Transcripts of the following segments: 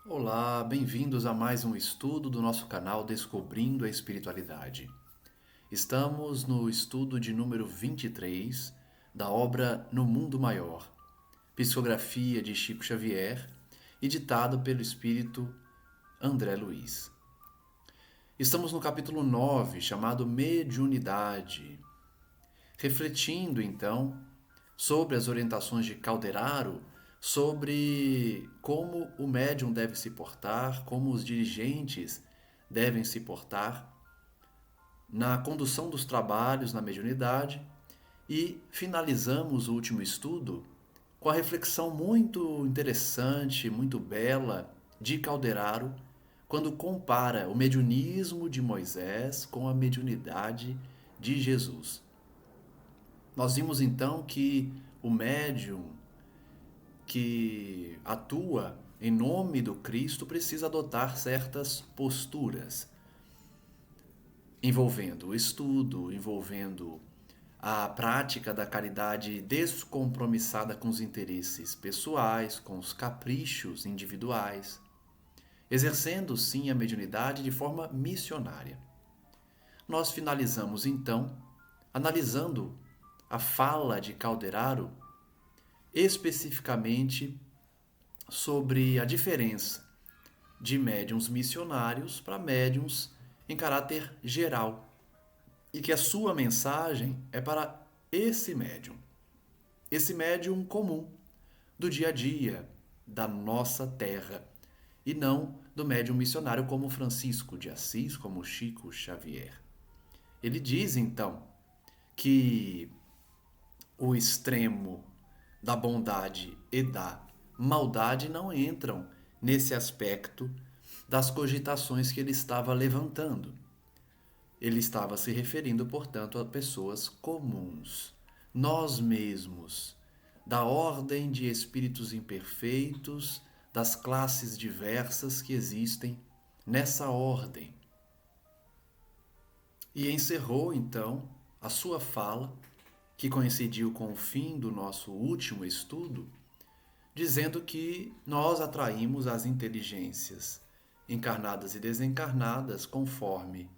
Olá, bem-vindos a mais um estudo do nosso canal Descobrindo a Espiritualidade. Estamos no estudo de número 23 da obra No Mundo Maior, psicografia de Chico Xavier e ditado pelo espírito André Luiz. Estamos no capítulo 9, chamado Mediunidade, refletindo então sobre as orientações de Calderaro sobre como o médium deve se portar, como os dirigentes devem se portar na condução dos trabalhos na mediunidade e finalizamos o último estudo com a reflexão muito interessante, muito bela de Calderaro, quando compara o mediunismo de Moisés com a mediunidade de Jesus. Nós vimos então que o médium que atua em nome do Cristo precisa adotar certas posturas, envolvendo o estudo, envolvendo a prática da caridade descompromissada com os interesses pessoais, com os caprichos individuais, exercendo sim a mediunidade de forma missionária. Nós finalizamos então analisando a fala de Calderaro especificamente sobre a diferença de médiuns missionários para médiuns em caráter geral e que a sua mensagem é para esse médium comum do dia a dia da nossa terra e não do médium missionário como Francisco de Assis, como Chico Xavier. Ele diz então que o extremo da bondade e da maldade não entram nesse aspecto das cogitações que ele estava levantando. Ele estava se referindo, portanto, a pessoas comuns, nós mesmos, da ordem de espíritos imperfeitos, das classes diversas que existem nessa ordem. E encerrou, então, a sua fala, que coincidiu com o fim do nosso último estudo, dizendo que nós atraímos as inteligências encarnadas e desencarnadas conforme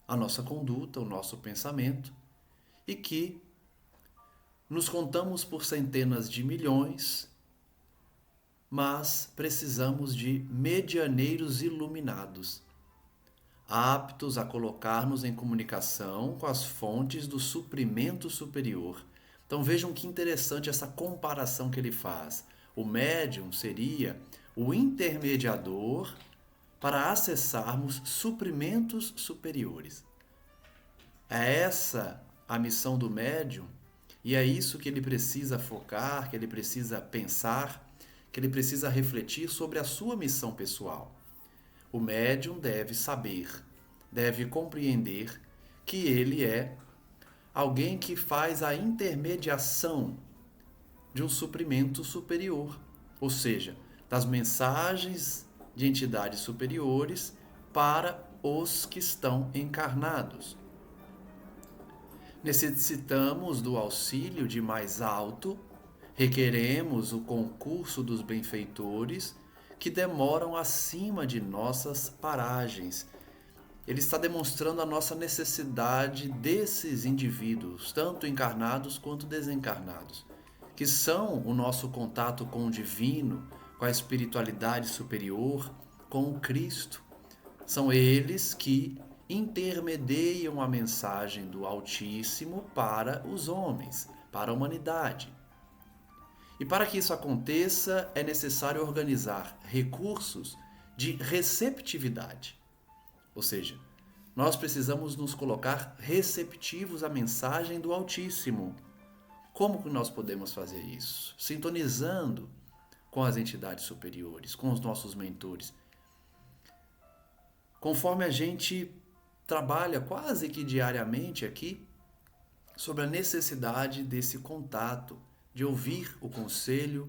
a nossa conduta, o nosso pensamento, e que nos contamos por centenas de milhões, mas precisamos de medianeiros iluminados, aptos a colocar-nos em comunicação com as fontes do suprimento superior. Então vejam que interessante essa comparação que ele faz. O médium seria o intermediador para acessarmos suprimentos superiores. É essa a missão do médium e é isso que ele precisa focar, que ele precisa pensar, que ele precisa refletir sobre a sua missão pessoal. O médium deve saber, deve compreender que ele é alguém que faz a intermediação de um suprimento superior, ou seja, das mensagens de entidades superiores para os que estão encarnados. Necessitamos do auxílio de mais alto, requeremos o concurso dos benfeitores que demoram acima de nossas paragens. Ele está demonstrando a nossa necessidade desses indivíduos, tanto encarnados quanto desencarnados, que são o nosso contato com o divino, com a espiritualidade superior, com o Cristo. São eles que intermediam a mensagem do Altíssimo para os homens, para a humanidade. E para que isso aconteça, é necessário organizar recursos de receptividade. Ou seja, nós precisamos nos colocar receptivos à mensagem do Altíssimo. Como que nós podemos fazer isso? Sintonizando com as entidades superiores, com os nossos mentores. Conforme a gente trabalha quase que diariamente aqui sobre a necessidade desse contato, de ouvir o conselho,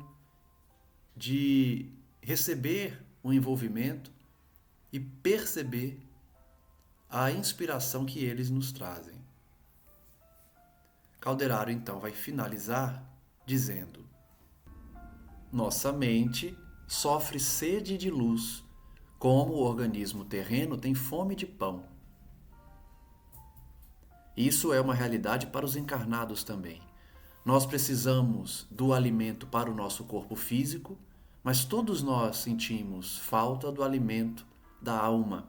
de receber o envolvimento e perceber a inspiração que eles nos trazem. Calderaro então vai finalizar dizendo: nossa mente sofre sede de luz, como o organismo terreno tem fome de pão. Isso é uma realidade para os encarnados também. Nós precisamos do alimento para o nosso corpo físico, mas todos nós sentimos falta do alimento da alma.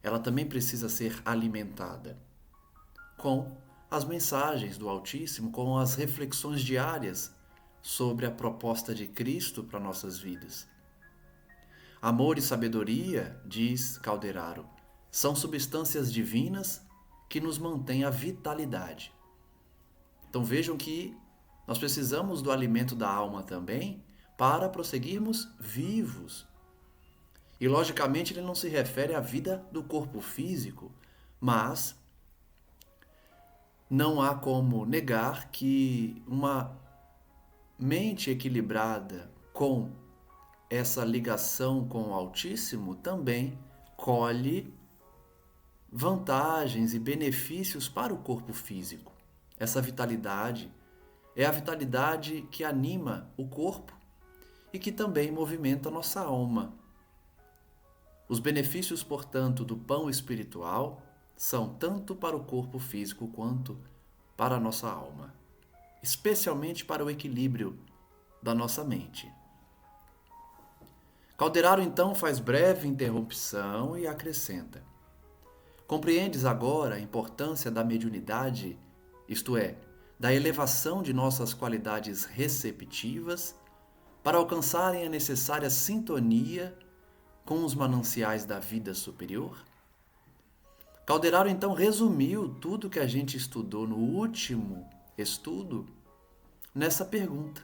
Ela também precisa ser alimentada com as mensagens do Altíssimo, com as reflexões diárias sobre a proposta de Cristo para nossas vidas. Amor e sabedoria, diz Calderaro, são substâncias divinas que nos mantêm a vitalidade. Então vejam que nós precisamos do alimento da alma também para prosseguirmos vivos. E logicamente ele não se refere à vida do corpo físico, mas não há como negar que uma mente equilibrada com essa ligação com o Altíssimo também colhe vantagens e benefícios para o corpo físico. Essa vitalidade é a vitalidade que anima o corpo e que também movimenta a nossa alma. Os benefícios, portanto, do pão espiritual são tanto para o corpo físico quanto para a nossa alma, especialmente para o equilíbrio da nossa mente. Calderaro então faz breve interrupção e acrescenta: compreendes agora a importância da mediunidade, isto é, da elevação de nossas qualidades receptivas para alcançarem a necessária sintonia com os mananciais da vida superior? Calderaro então resumiu tudo que a gente estudou no último estudo nessa pergunta.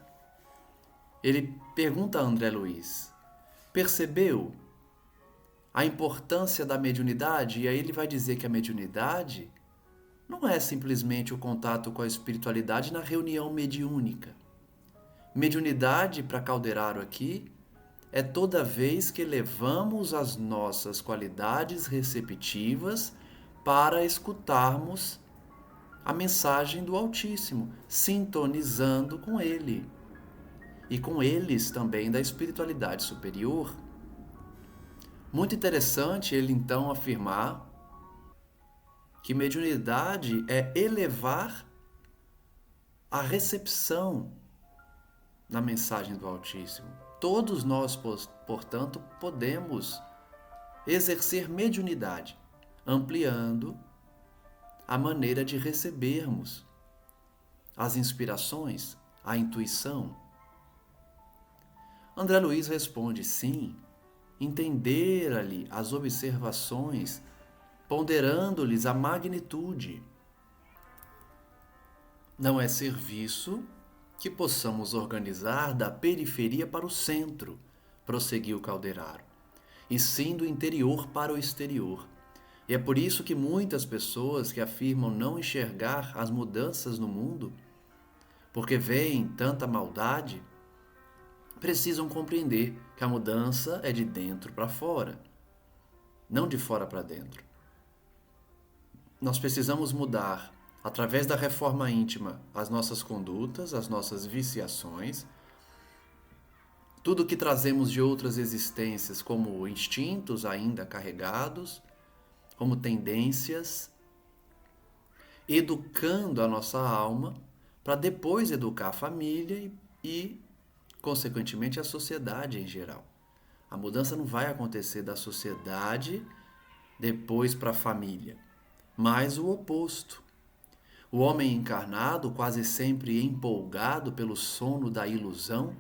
Ele pergunta a André Luiz: percebeu a importância da mediunidade? E aí ele vai dizer que a mediunidade não é simplesmente o contato com a espiritualidade na reunião mediúnica. Mediunidade, para Calderaro aqui, é toda vez que elevamos as nossas qualidades receptivas para escutarmos a mensagem do Altíssimo, sintonizando com Ele. E com eles também da espiritualidade superior. Muito interessante ele então afirmar que mediunidade é elevar a recepção da mensagem do Altíssimo. Todos nós, portanto, podemos exercer mediunidade, ampliando a maneira de recebermos as inspirações, a intuição. André Luiz responde: sim, entender-lhe as observações, ponderando-lhes a magnitude. Não é serviço que possamos organizar da periferia para o centro, prosseguiu Calderaro, e sim do interior para o exterior. E é por isso que muitas pessoas que afirmam não enxergar as mudanças no mundo, porque veem tanta maldade, precisam compreender que a mudança é de dentro para fora, não de fora para dentro. Nós precisamos mudar, através da reforma íntima, as nossas condutas, as nossas viciações, tudo que trazemos de outras existências, como instintos ainda carregados, como tendências, educando a nossa alma, para depois educar a família e consequentemente, a sociedade em geral. A mudança não vai acontecer da sociedade depois para a família, mas o oposto. O homem encarnado, quase sempre empolgado pelo sono da ilusão,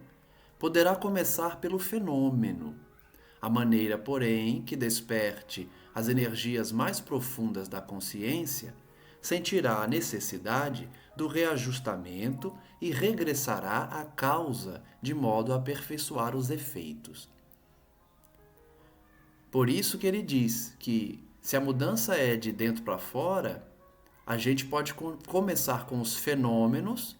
poderá começar pelo fenômeno. A maneira, porém, que desperte as energias mais profundas da consciência, sentirá a necessidade do reajustamento e regressará à causa, de modo a aperfeiçoar os efeitos. Por isso que ele diz que, se a mudança é de dentro para fora, a gente pode começar com os fenômenos,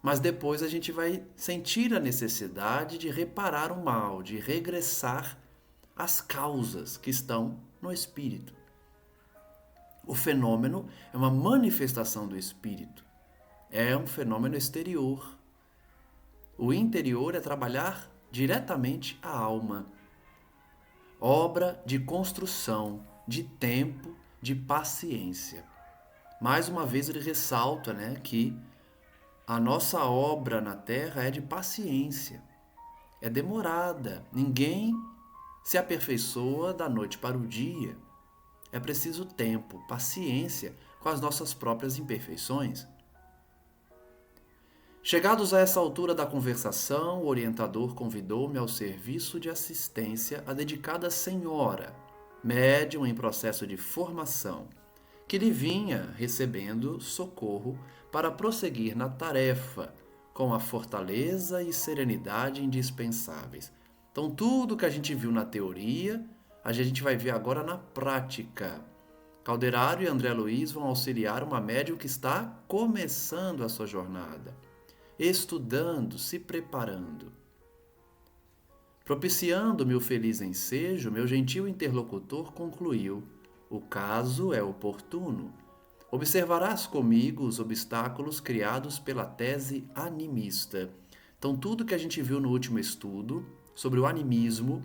mas depois a gente vai sentir a necessidade de reparar o mal, de regressar às causas que estão no espírito. O fenômeno é uma manifestação do espírito. É um fenômeno exterior. O interior é trabalhar diretamente à alma. Obra de construção, de tempo, de paciência. Mais uma vez ele ressalta, que a nossa obra na Terra é de paciência, é demorada. Ninguém se aperfeiçoa da noite para o dia. É preciso tempo, paciência com as nossas próprias imperfeições. Chegados a essa altura da conversação, o orientador convidou-me ao serviço de assistência à dedicada senhora, médium em processo de formação, que lhe vinha recebendo socorro para prosseguir na tarefa, com a fortaleza e serenidade indispensáveis. Então, tudo que a gente viu na teoria, a gente vai ver agora na prática. Calderaro e André Luiz vão auxiliar uma médium que está começando a sua jornada, estudando, se preparando. Propiciando-me o feliz ensejo, meu gentil interlocutor concluiu: o caso é oportuno. Observarás comigo os obstáculos criados pela tese animista. Então, tudo que a gente viu no último estudo sobre o animismo,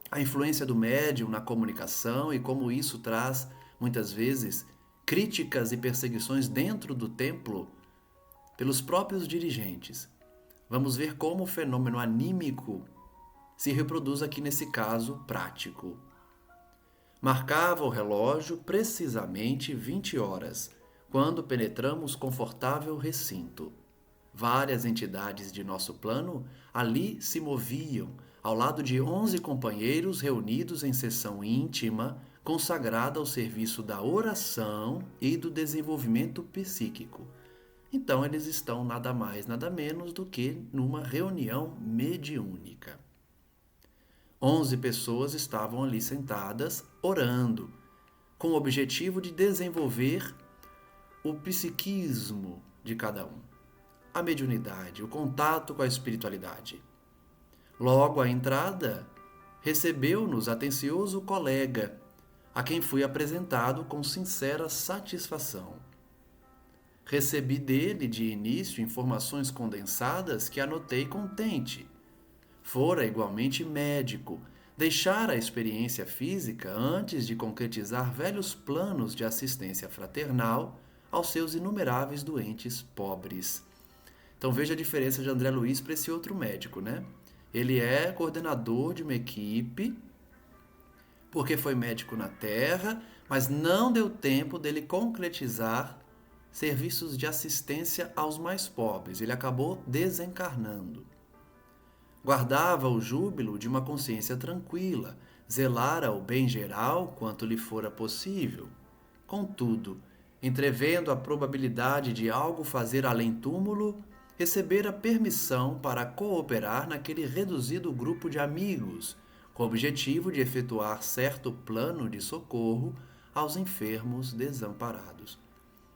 a influência do médium na comunicação e como isso traz, muitas vezes, críticas e perseguições dentro do templo pelos próprios dirigentes. Vamos ver como o fenômeno anímico se reproduz aqui nesse caso prático. Marcava o relógio precisamente 20 horas, quando penetramos confortável recinto. Várias entidades de nosso plano ali se moviam, ao lado de 11 companheiros reunidos em sessão íntima, consagrada ao serviço da oração e do desenvolvimento psíquico. Então eles estão nada mais, nada menos do que numa reunião mediúnica. 11 pessoas estavam ali sentadas, orando, com o objetivo de desenvolver o psiquismo de cada um, a mediunidade, o contato com a espiritualidade. Logo à entrada, recebeu-nos atencioso colega, a quem fui apresentado com sincera satisfação. Recebi dele, de início, informações condensadas que anotei contente. Fora igualmente médico, deixara a experiência física antes de concretizar velhos planos de assistência fraternal aos seus inumeráveis doentes pobres. Então veja a diferença de André Luiz para esse outro médico, Ele é coordenador de uma equipe, porque foi médico na Terra, mas não deu tempo dele concretizar serviços de assistência aos mais pobres. Ele acabou desencarnando. Guardava o júbilo de uma consciência tranquila, zelara o bem geral quanto lhe fora possível. Contudo, entrevendo a probabilidade de algo fazer além túmulo, recebera permissão para cooperar naquele reduzido grupo de amigos, com o objetivo de efetuar certo plano de socorro aos enfermos desamparados.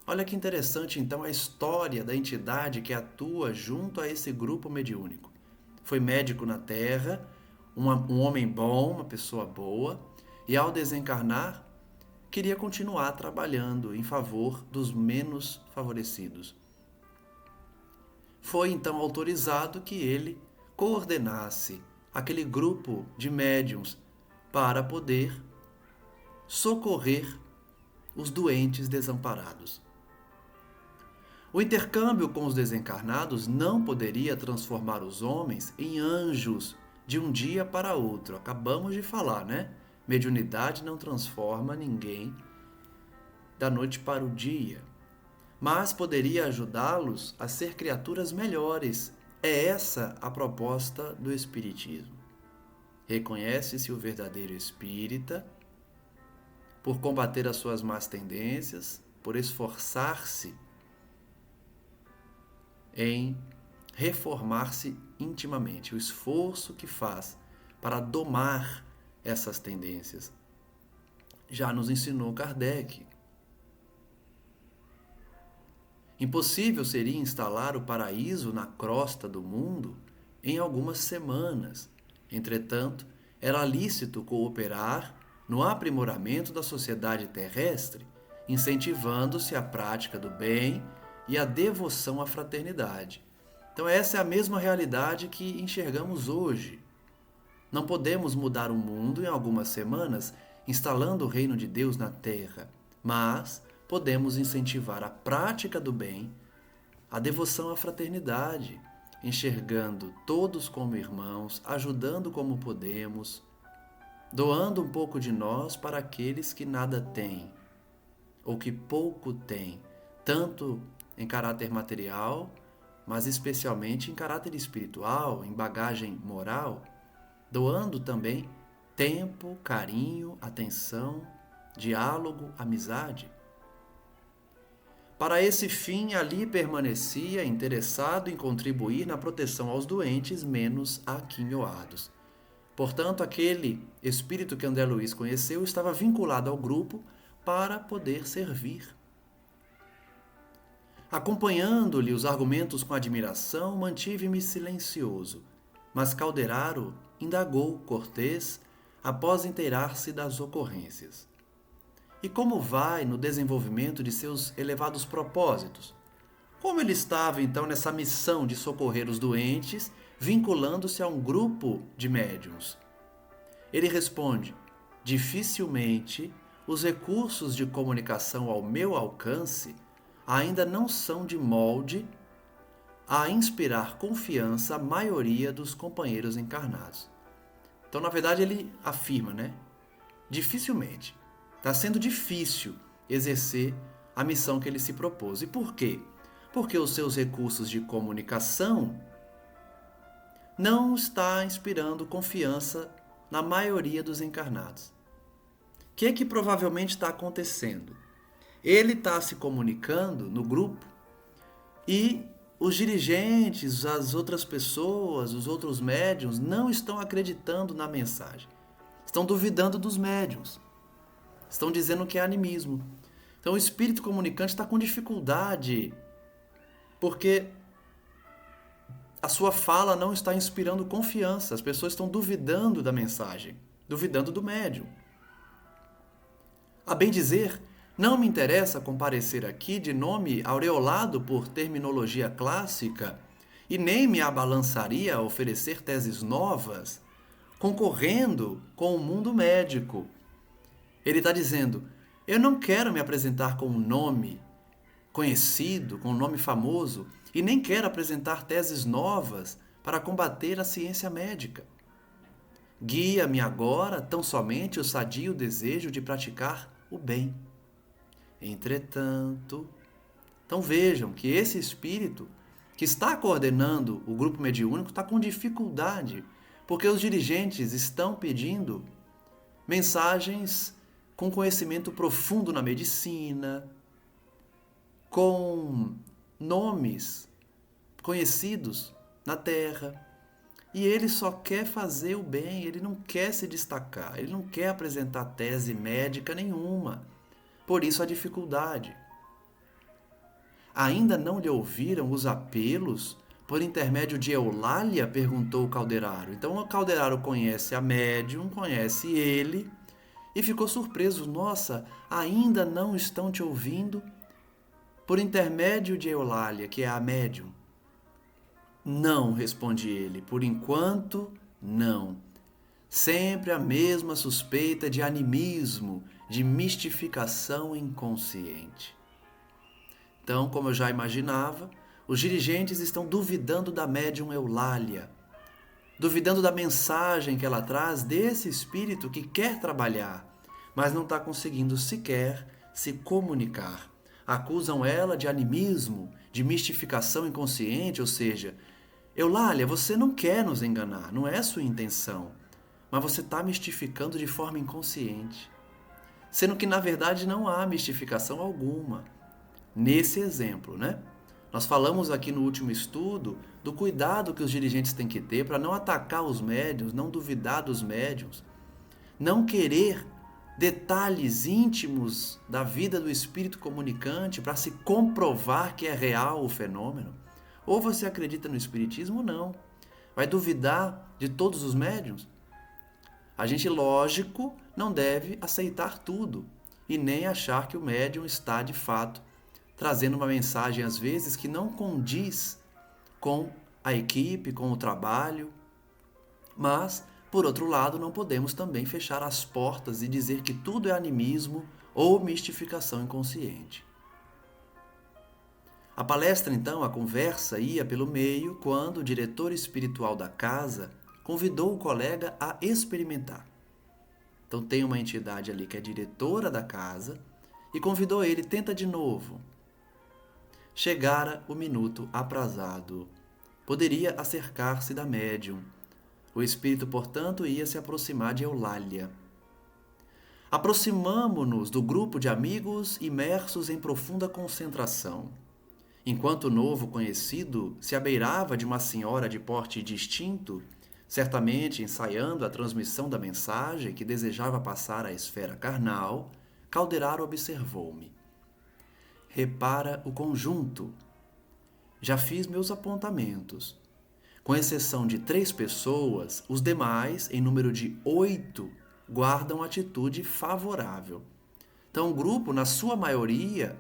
Olha que interessante, então, a história da entidade que atua junto a esse grupo mediúnico. Foi médico na Terra, um homem bom, uma pessoa boa, e ao desencarnar, queria continuar trabalhando em favor dos menos favorecidos. Foi então autorizado que ele coordenasse aquele grupo de médiuns para poder socorrer os doentes desamparados. O intercâmbio com os desencarnados não poderia transformar os homens em anjos de um dia para outro. Acabamos de falar, Mediunidade não transforma ninguém da noite para o dia, mas poderia ajudá-los a ser criaturas melhores. É essa a proposta do Espiritismo. Reconhece-se o verdadeiro espírita por combater as suas más tendências, por esforçar-se em reformar-se intimamente, o esforço que faz para domar essas tendências. Já nos ensinou Kardec. Impossível seria instalar o paraíso na crosta do mundo em algumas semanas. Entretanto, era lícito cooperar no aprimoramento da sociedade terrestre, incentivando-se a prática do bem e a devoção à fraternidade. Então essa é a mesma realidade que enxergamos hoje. Não podemos mudar o mundo em algumas semanas instalando o reino de Deus na terra, mas podemos incentivar a prática do bem, a devoção à fraternidade, enxergando todos como irmãos, ajudando como podemos, doando um pouco de nós para aqueles que nada têm ou que pouco têm, tanto em caráter material, mas especialmente em caráter espiritual, em bagagem moral, doando também tempo, carinho, atenção, diálogo, amizade. Para esse fim, ali permanecia interessado em contribuir na proteção aos doentes menos aquinhoados. Portanto, aquele espírito que André Luiz conheceu estava vinculado ao grupo para poder servir. Acompanhando-lhe os argumentos com admiração, mantive-me silencioso, mas Calderaro indagou cortês após inteirar-se das ocorrências. E como vai no desenvolvimento de seus elevados propósitos? Como ele estava então nessa missão de socorrer os doentes, vinculando-se a um grupo de médiuns? Ele responde: dificilmente os recursos de comunicação ao meu alcance ainda não são de molde a inspirar confiança à maioria dos companheiros encarnados. Então, na verdade, ele afirma, dificilmente. Está sendo difícil exercer a missão que ele se propôs. E por quê? Porque os seus recursos de comunicação não está inspirando confiança na maioria dos encarnados. O que é que provavelmente está acontecendo? Ele está se comunicando no grupo e os dirigentes, as outras pessoas, os outros médiuns não estão acreditando na mensagem. Estão duvidando dos médiuns. Estão dizendo que é animismo. Então o espírito comunicante está com dificuldade, porque a sua fala não está inspirando confiança. As pessoas estão duvidando da mensagem, duvidando do médium. A bem dizer, não me interessa comparecer aqui de nome aureolado por terminologia clássica e nem me abalançaria a oferecer teses novas, concorrendo com o mundo médico. Ele está dizendo, eu não quero me apresentar com um nome conhecido, com um nome famoso, e nem quero apresentar teses novas para combater a ciência médica. Guia-me agora tão somente o sadio desejo de praticar o bem. Entretanto, então vejam que esse espírito que está coordenando o grupo mediúnico está com dificuldade, porque os dirigentes estão pedindo mensagens com conhecimento profundo na medicina, com nomes conhecidos na Terra. E ele só quer fazer o bem, ele não quer se destacar, ele não quer apresentar tese médica nenhuma. Por isso a dificuldade. Ainda não lhe ouviram os apelos por intermédio de Eulália? Perguntou o Calderaro. Então o Calderaro conhece a médium, conhece ele, e ficou surpreso. Nossa, ainda não estão te ouvindo por intermédio de Eulália, que é a médium? Não, responde ele, por enquanto não. Sempre a mesma suspeita de animismo, de mistificação inconsciente. Então, como eu já imaginava, os dirigentes estão duvidando da médium Eulália, duvidando da mensagem que ela traz desse espírito que quer trabalhar, mas não está conseguindo sequer se comunicar. Acusam ela de animismo, de mistificação inconsciente, ou seja, Eulália, você não quer nos enganar, não é sua intenção, mas você está mistificando de forma inconsciente, sendo que na verdade não há mistificação alguma. Nesse exemplo, Nós falamos aqui no último estudo do cuidado que os dirigentes têm que ter para não atacar os médiuns, não duvidar dos médiuns, não querer detalhes íntimos da vida do espírito comunicante para se comprovar que é real o fenômeno. Ou você acredita no espiritismo ou não. Vai duvidar de todos os médiuns? A gente, lógico, não deve aceitar tudo e nem achar que o médium está, de fato, trazendo uma mensagem, às vezes, que não condiz com a equipe, com o trabalho, mas, por outro lado, não podemos também fechar as portas e dizer que tudo é animismo ou mistificação inconsciente. A palestra, então, a conversa ia pelo meio quando o diretor espiritual da casa convidou o colega a experimentar. Então tem uma entidade ali que é diretora da casa e convidou ele, tenta de novo. Chegara o minuto aprazado. Poderia acercar-se da médium. O espírito, portanto, ia se aproximar de Eulália. Aproximamo-nos do grupo de amigos imersos em profunda concentração. Enquanto o novo conhecido se abeirava de uma senhora de porte distinto, certamente ensaiando a transmissão da mensagem que desejava passar à esfera carnal, Calderaro observou-me. Repara o conjunto. Já fiz meus apontamentos. Com exceção de 3 pessoas, os demais, em número de 8, guardam atitude favorável. Então, o grupo, na sua maioria,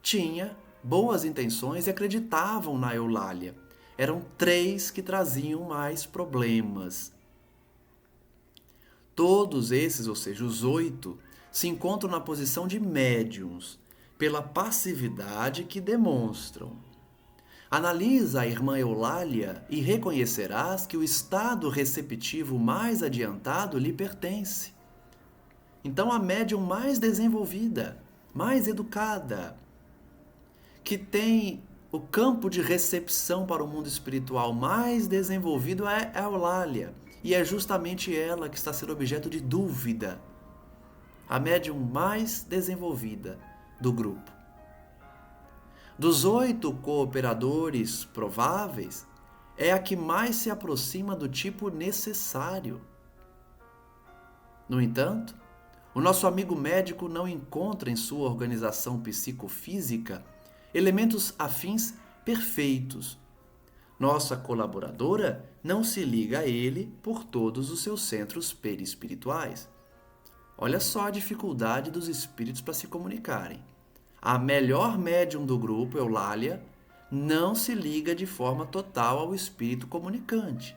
tinha boas intenções e acreditavam na Eulália. Eram 3 que traziam mais problemas. Todos esses, ou seja, os 8, se encontram na posição de médiums, pela passividade que demonstram. Analisa a irmã Eulália e reconhecerás que o estado receptivo mais adiantado lhe pertence. Então, a médium mais desenvolvida, mais educada, que tem o campo de recepção para o mundo espiritual mais desenvolvido é a Eulália. E é justamente ela que está sendo objeto de dúvida. A médium mais desenvolvida do grupo. Dos 8 cooperadores prováveis, é a que mais se aproxima do tipo necessário. No entanto, o nosso amigo médico não encontra em sua organização psicofísica elementos afins perfeitos. Nossa colaboradora não se liga a ele por todos os seus centros perispirituais. Olha só a dificuldade dos espíritos para se comunicarem. A melhor médium do grupo, Eulália, não se liga de forma total ao espírito comunicante.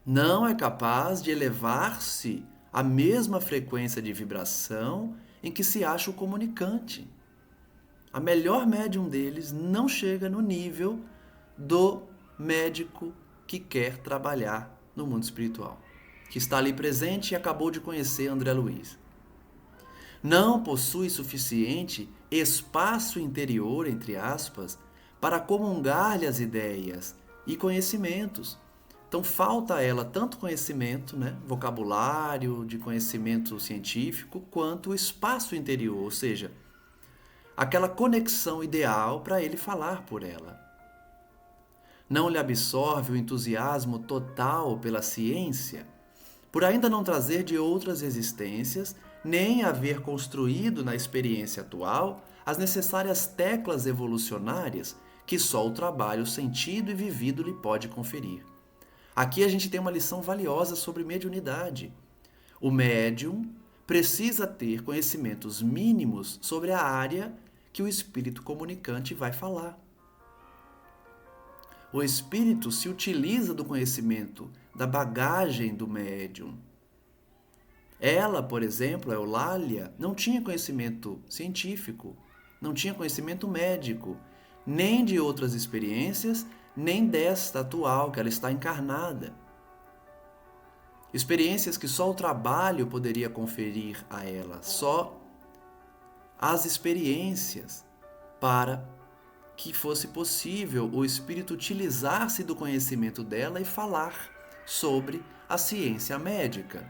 Não é capaz de elevar-se à mesma frequência de vibração em que se acha o comunicante. A melhor médium deles não chega no nível do médico que quer trabalhar no mundo espiritual, que está ali presente e acabou de conhecer André Luiz. Não possui suficiente espaço interior, entre aspas, para comungar-lhe as ideias e conhecimentos. Então falta a ela tanto conhecimento, vocabulário, de conhecimento científico, quanto o espaço interior, ou seja, aquela conexão ideal para ele falar por ela. Não lhe absorve o entusiasmo total pela ciência, por ainda não trazer de outras existências, nem haver construído na experiência atual as necessárias teclas evolucionárias que só o trabalho sentido e vivido lhe pode conferir. Aqui a gente tem uma lição valiosa sobre mediunidade. O médium precisa ter conhecimentos mínimos sobre a área que o espírito comunicante vai falar. O espírito se utiliza do conhecimento, da bagagem do médium. Ela, por exemplo, a Eulália, não tinha conhecimento científico, não tinha conhecimento médico, nem de outras experiências, nem desta atual, que ela está encarnada. Experiências que só o trabalho poderia conferir a ela, só as experiências, para que fosse possível o espírito utilizar-se do conhecimento dela e falar sobre a ciência médica.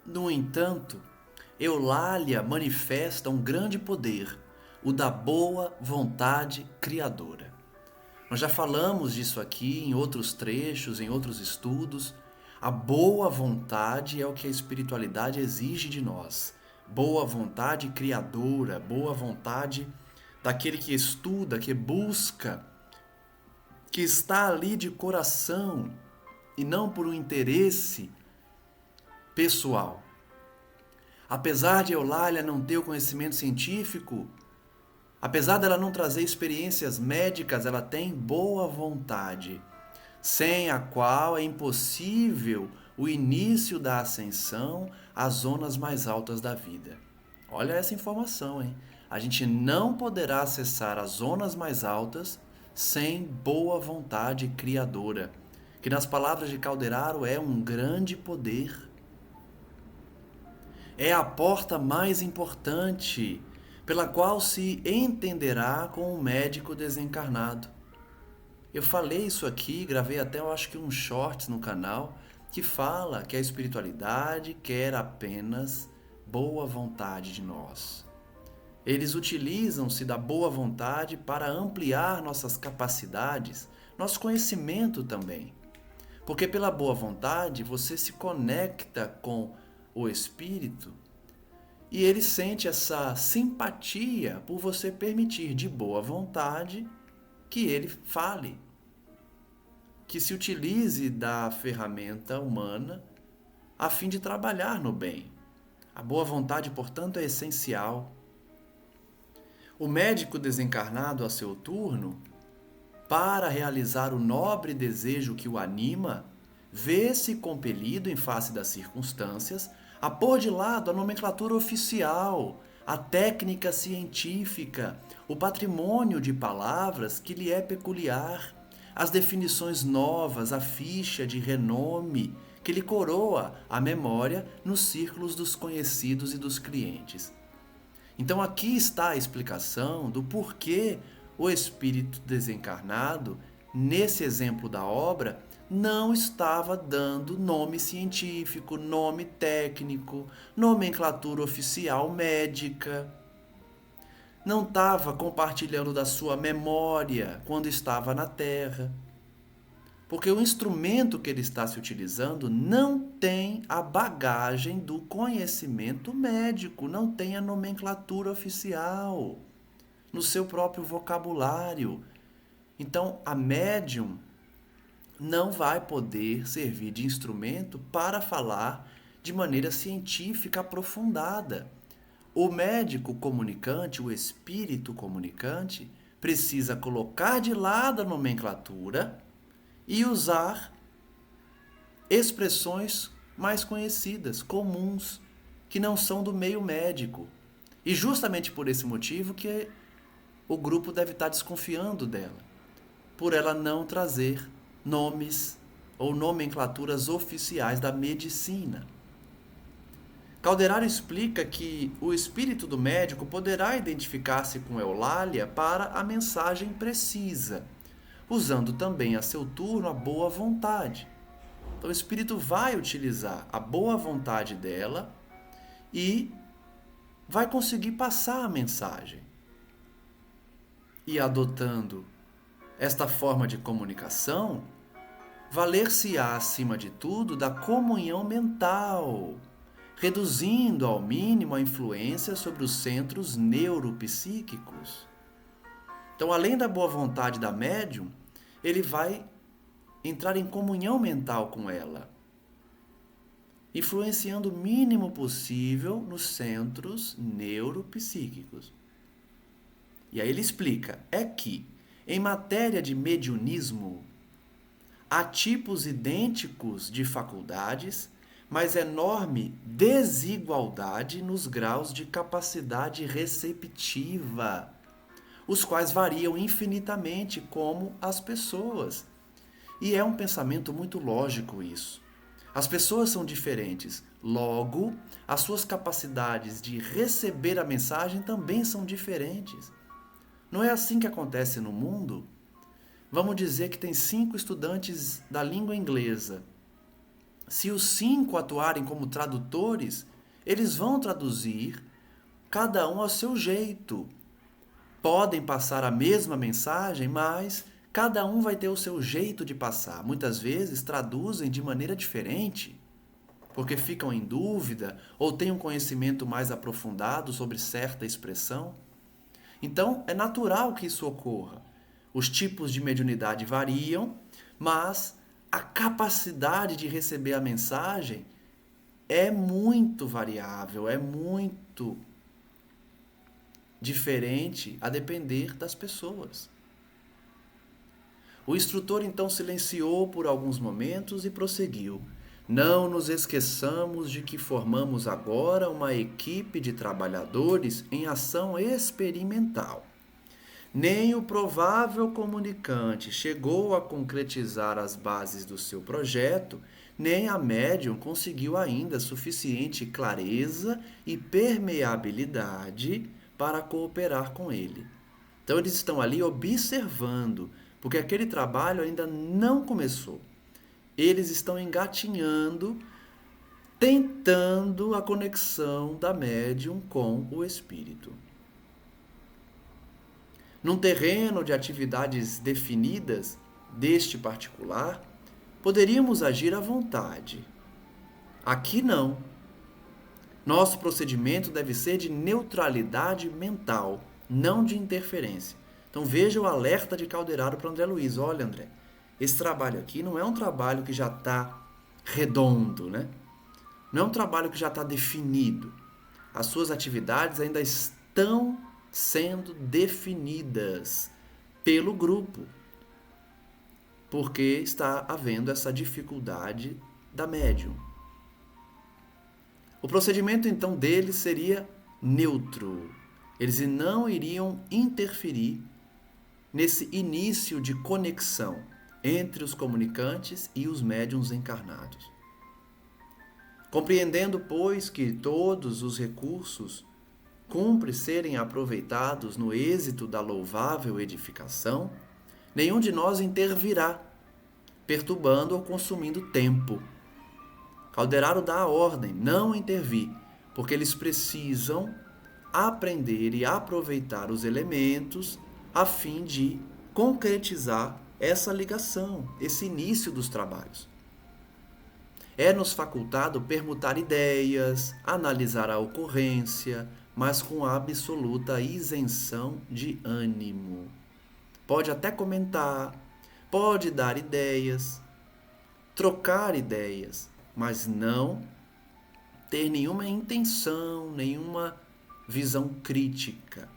No entanto, Eulália manifesta um grande poder, o da boa vontade criadora. Nós já falamos disso aqui em outros trechos, em outros estudos. A boa vontade é o que a espiritualidade exige de nós. Boa vontade criadora, boa vontade daquele que estuda, que busca, que está ali de coração e não por um interesse pessoal. Apesar de Eulália não ter o conhecimento científico, Apesar dela não trazer experiências médicas, ela tem boa vontade, sem a qual é impossível o início da ascensão às zonas mais altas da vida. Olha essa informação, hein? A gente não poderá acessar as zonas mais altas sem boa vontade criadora, que nas palavras de Calderaro é um grande poder. É a porta mais importante pela qual se entenderá com o médico desencarnado. Eu falei isso aqui, gravei até eu acho que um shorts no canal, que fala que a espiritualidade quer apenas boa vontade de nós. Eles utilizam-se da boa vontade para ampliar nossas capacidades, nosso conhecimento também. Porque pela boa vontade você se conecta com o espírito e ele sente essa simpatia por você permitir de boa vontade que ele fale, que se utilize da ferramenta humana a fim de trabalhar no bem. A boa vontade, portanto, é essencial. O médico desencarnado a seu turno, para realizar o nobre desejo que o anima, vê-se compelido, em face das circunstâncias, a pôr de lado a nomenclatura oficial, a técnica científica, o patrimônio de palavras que lhe é peculiar, as definições novas, a ficha de renome que lhe coroa a memória nos círculos dos conhecidos e dos clientes. Então aqui está a explicação do porquê o espírito desencarnado, nesse exemplo da obra, não estava dando nome científico, nome técnico, nomenclatura oficial médica. Não estava compartilhando da sua memória quando estava na Terra. Porque o instrumento que ele está se utilizando não tem a bagagem do conhecimento médico, não tem a nomenclatura oficial no seu próprio vocabulário. Então, a médium não vai poder servir de instrumento para falar de maneira científica aprofundada. O médico comunicante, o espírito comunicante, precisa colocar de lado a nomenclatura e usar expressões mais conhecidas, comuns, que não são do meio médico. E justamente por esse motivo que o grupo deve estar desconfiando dela, por ela não trazer nomes ou nomenclaturas oficiais da medicina. Calderaro explica que o espírito do médico poderá identificar-se com Eulália para a mensagem precisa, usando também a seu turno a boa vontade. Então o espírito vai utilizar a boa vontade dela e vai conseguir passar a mensagem. E adotando esta forma de comunicação, valer-se-á acima de tudo da comunhão mental, reduzindo ao mínimo a influência sobre os centros neuropsíquicos. Então, além da boa vontade da médium, ele vai entrar em comunhão mental com ela, influenciando o mínimo possível nos centros neuropsíquicos. E aí ele explica, é que, em matéria de mediunismo, há tipos idênticos de faculdades, mas enorme desigualdade nos graus de capacidade receptiva, os quais variam infinitamente como as pessoas. E é um pensamento muito lógico isso. As pessoas são diferentes, logo, as suas capacidades de receber a mensagem também são diferentes. Não é assim que acontece no mundo? Vamos dizer que tem 5 estudantes da língua inglesa. Se os 5 atuarem como tradutores, eles vão traduzir cada um ao seu jeito. Podem passar a mesma mensagem, mas cada um vai ter o seu jeito de passar. Muitas vezes traduzem de maneira diferente, porque ficam em dúvida ou têm um conhecimento mais aprofundado sobre certa expressão. Então, é natural que isso ocorra. Os tipos de mediunidade variam, mas a capacidade de receber a mensagem é muito variável, é muito diferente a depender das pessoas. O instrutor então silenciou por alguns momentos e prosseguiu. Não nos esqueçamos de que formamos agora uma equipe de trabalhadores em ação experimental. Nem o provável comunicante chegou a concretizar as bases do seu projeto, nem a médium conseguiu ainda suficiente clareza e permeabilidade para cooperar com ele. Então eles estão ali observando, porque aquele trabalho ainda não começou. Eles estão engatinhando, tentando a conexão da médium com o espírito. Num terreno de atividades definidas deste particular, poderíamos agir à vontade. Aqui não. Nosso procedimento deve ser de neutralidade mental, não de interferência. Então veja o alerta de Calderaro para André Luiz. Olha, André, esse trabalho aqui não é um trabalho que já está redondo, né? Não é um trabalho que já está definido. As suas atividades ainda estão sendo definidas pelo grupo, porque está havendo essa dificuldade da médium. O procedimento então deles seria neutro. Eles não iriam interferir nesse início de conexão entre os comunicantes e os médiuns encarnados. Compreendendo, pois, que todos os recursos cumpre serem aproveitados no êxito da louvável edificação, nenhum de nós intervirá, perturbando ou consumindo tempo. Calderaro dá a ordem, não intervir, porque eles precisam aprender e aproveitar os elementos a fim de concretizar essa ligação, esse início dos trabalhos. É-nos facultado permutar ideias, analisar a ocorrência, mas com absoluta isenção de ânimo. Pode até comentar, pode dar ideias, trocar ideias, mas não ter nenhuma intenção, nenhuma visão crítica.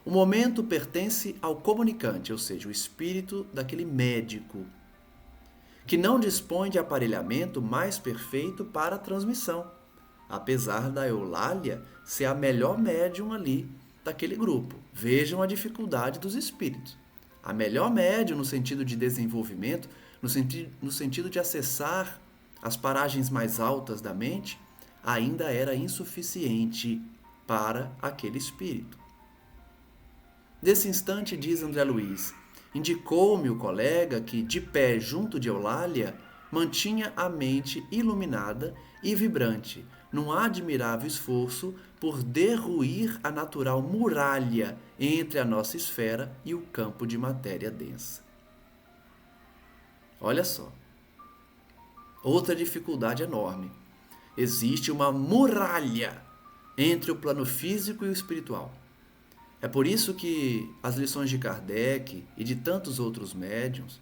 O momento pertence ao comunicante, ou seja, o espírito daquele médico, que não dispõe de aparelhamento mais perfeito para a transmissão, apesar da Eulália ser a melhor médium ali daquele grupo. Vejam a dificuldade dos espíritos. A melhor médium no sentido de desenvolvimento, no sentido de acessar as paragens mais altas da mente, ainda era insuficiente para aquele espírito. Nesse instante, diz André Luiz, indicou-me o colega que, de pé junto de Eulália, mantinha a mente iluminada e vibrante, num admirável esforço por derruir a natural muralha entre a nossa esfera e o campo de matéria densa. Olha só. Outra dificuldade enorme. Existe uma muralha entre o plano físico e o espiritual. É por isso que as lições de Kardec e de tantos outros médiuns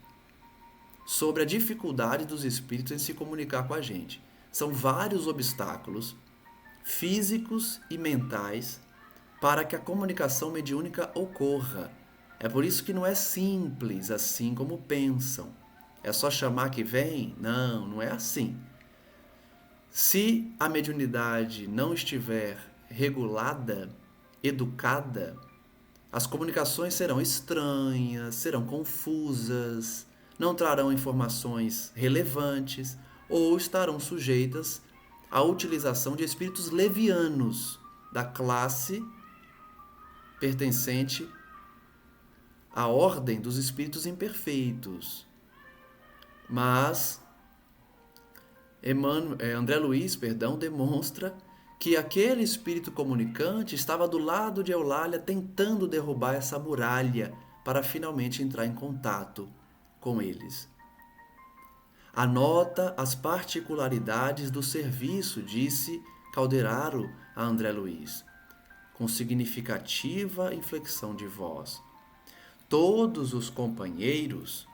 sobre a dificuldade dos espíritos em se comunicar com a gente. São vários obstáculos físicos e mentais para que a comunicação mediúnica ocorra. É por isso que não é simples assim como pensam. É só chamar que vem? Não, não é assim. Se a mediunidade não estiver regulada, educada, as comunicações serão estranhas, serão confusas, não trarão informações relevantes ou estarão sujeitas à utilização de espíritos levianos da classe pertencente à ordem dos espíritos imperfeitos. Mas André Luiz, demonstra que aquele espírito comunicante estava do lado de Eulália tentando derrubar essa muralha para finalmente entrar em contato com eles. Anota as particularidades do serviço, disse Calderaro a André Luiz, com significativa inflexão de voz. Todos os companheiros,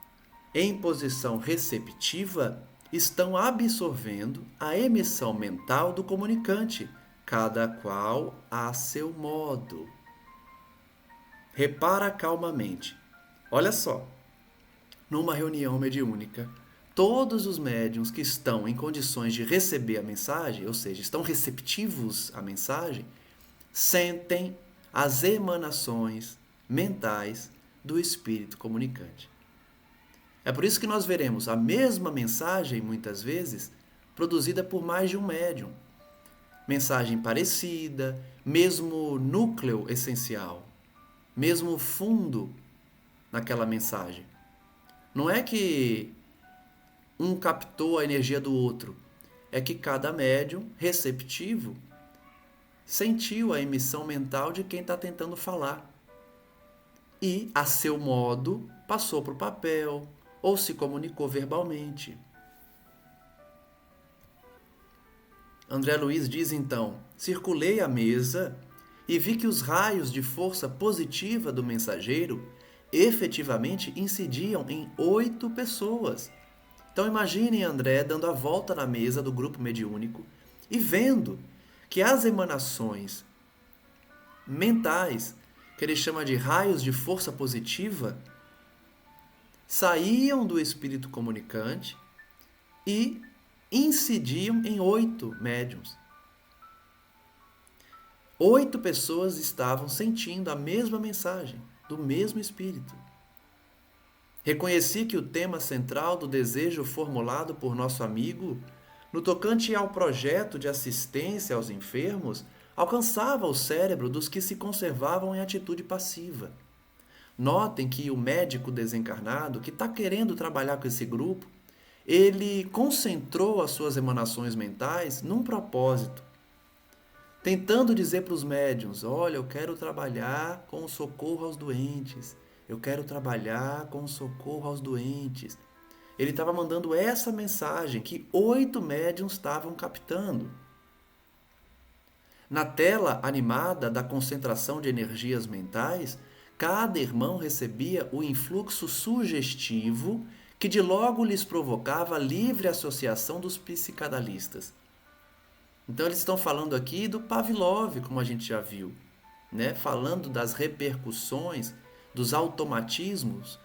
em posição receptiva, estão absorvendo a emissão mental do comunicante, cada qual a seu modo. Repara calmamente. Olha só, numa reunião mediúnica, todos os médiuns que estão em condições de receber a mensagem, ou seja, estão receptivos à mensagem, sentem as emanações mentais do espírito comunicante. É por isso que nós veremos a mesma mensagem, muitas vezes, produzida por mais de um médium. Mensagem parecida, mesmo núcleo essencial, mesmo fundo naquela mensagem. Não é que um captou a energia do outro, é que cada médium receptivo sentiu a emissão mental de quem está tentando falar. E, a seu modo, passou para o papel ou se comunicou verbalmente. André Luiz diz então: circulei a mesa e vi que os raios de força positiva do mensageiro efetivamente incidiam em 8 pessoas. Então imaginem André dando a volta na mesa do grupo mediúnico e vendo que as emanações mentais, que ele chama de raios de força positiva, saíam do espírito comunicante e incidiam em 8 médiuns. 8 pessoas estavam sentindo a mesma mensagem, do mesmo espírito. Reconheci que o tema central do desejo formulado por nosso amigo, no tocante ao projeto de assistência aos enfermos, alcançava o cérebro dos que se conservavam em atitude passiva. Notem que o médico desencarnado, que está querendo trabalhar com esse grupo, ele concentrou as suas emanações mentais num propósito, tentando dizer para os médiuns: olha, eu quero trabalhar com o socorro aos doentes, eu quero trabalhar com o socorro aos doentes. Ele estava mandando essa mensagem que 8 médiuns estavam captando. Na tela animada da concentração de energias mentais, cada irmão recebia o influxo sugestivo que de logo lhes provocava a livre associação dos psicanalistas. Então eles estão falando aqui do Pavlov, como a gente já viu, né? Falando das repercussões, dos automatismos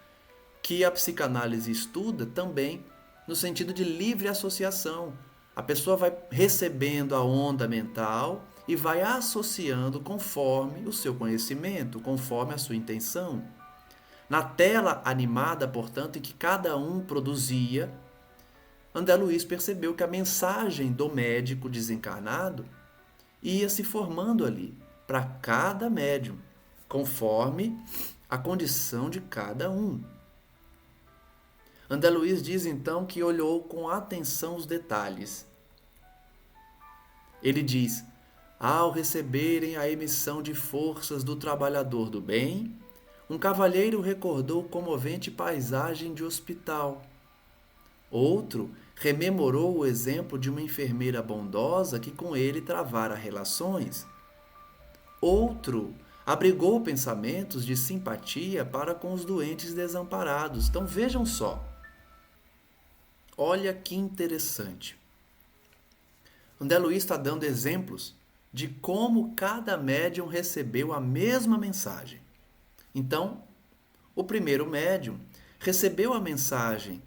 que a psicanálise estuda também no sentido de livre associação. A pessoa vai recebendo a onda mental e vai associando conforme o seu conhecimento, conforme a sua intenção. Na tela animada, portanto, em que cada um produzia, André Luiz percebeu que a mensagem do médico desencarnado ia se formando ali, para cada médium, conforme a condição de cada um. André Luiz diz então que olhou com atenção os detalhes. Ele diz: ao receberem a emissão de forças do trabalhador do bem, um cavalheiro recordou comovente paisagem de hospital. Outro rememorou o exemplo de uma enfermeira bondosa que com ele travara relações. Outro abrigou pensamentos de simpatia para com os doentes desamparados. Então vejam só. Olha que interessante. André Luiz está dando exemplos de como cada médium recebeu a mesma mensagem. Então, o primeiro médium recebeu a mensagem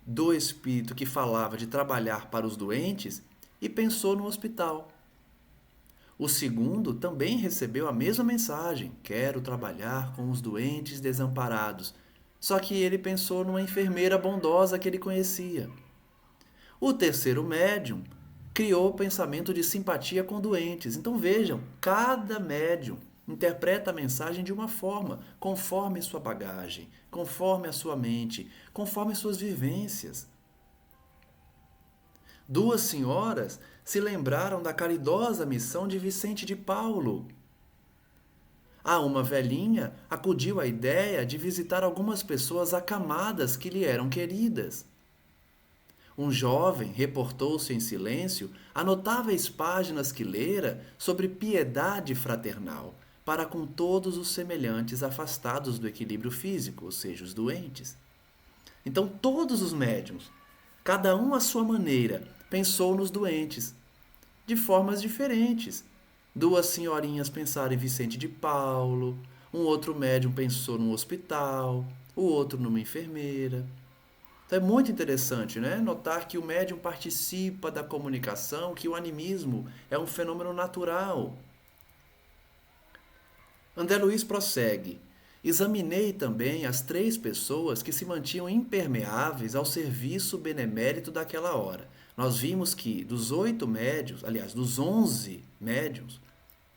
do espírito que falava de trabalhar para os doentes e pensou no hospital. O segundo também recebeu a mesma mensagem: quero trabalhar com os doentes desamparados. Só que ele pensou numa enfermeira bondosa que ele conhecia. O terceiro médium criou o pensamento de simpatia com doentes. Então vejam, cada médium interpreta a mensagem de uma forma, conforme sua bagagem, conforme a sua mente, conforme suas vivências. 2 senhoras se lembraram da caridosa missão de Vicente de Paulo. Uma velhinha acudiu à ideia de visitar algumas pessoas acamadas que lhe eram queridas. Um jovem reportou-se em silêncio a notáveis páginas que lera sobre piedade fraternal para com todos os semelhantes afastados do equilíbrio físico, ou seja, os doentes. Então todos os médiuns, cada um à sua maneira, pensou nos doentes, de formas diferentes, duas senhorinhas pensaram em Vicente de Paulo, um outro médium pensou num hospital, o outro numa enfermeira. Então é muito interessante, né? Notar que o médium participa da comunicação, que o animismo é um fenômeno natural. André Luiz prossegue. Examinei também as 3 pessoas que se mantinham impermeáveis ao serviço benemérito daquela hora. Nós vimos que dos 8 médiuns, aliás, dos 11 médiuns,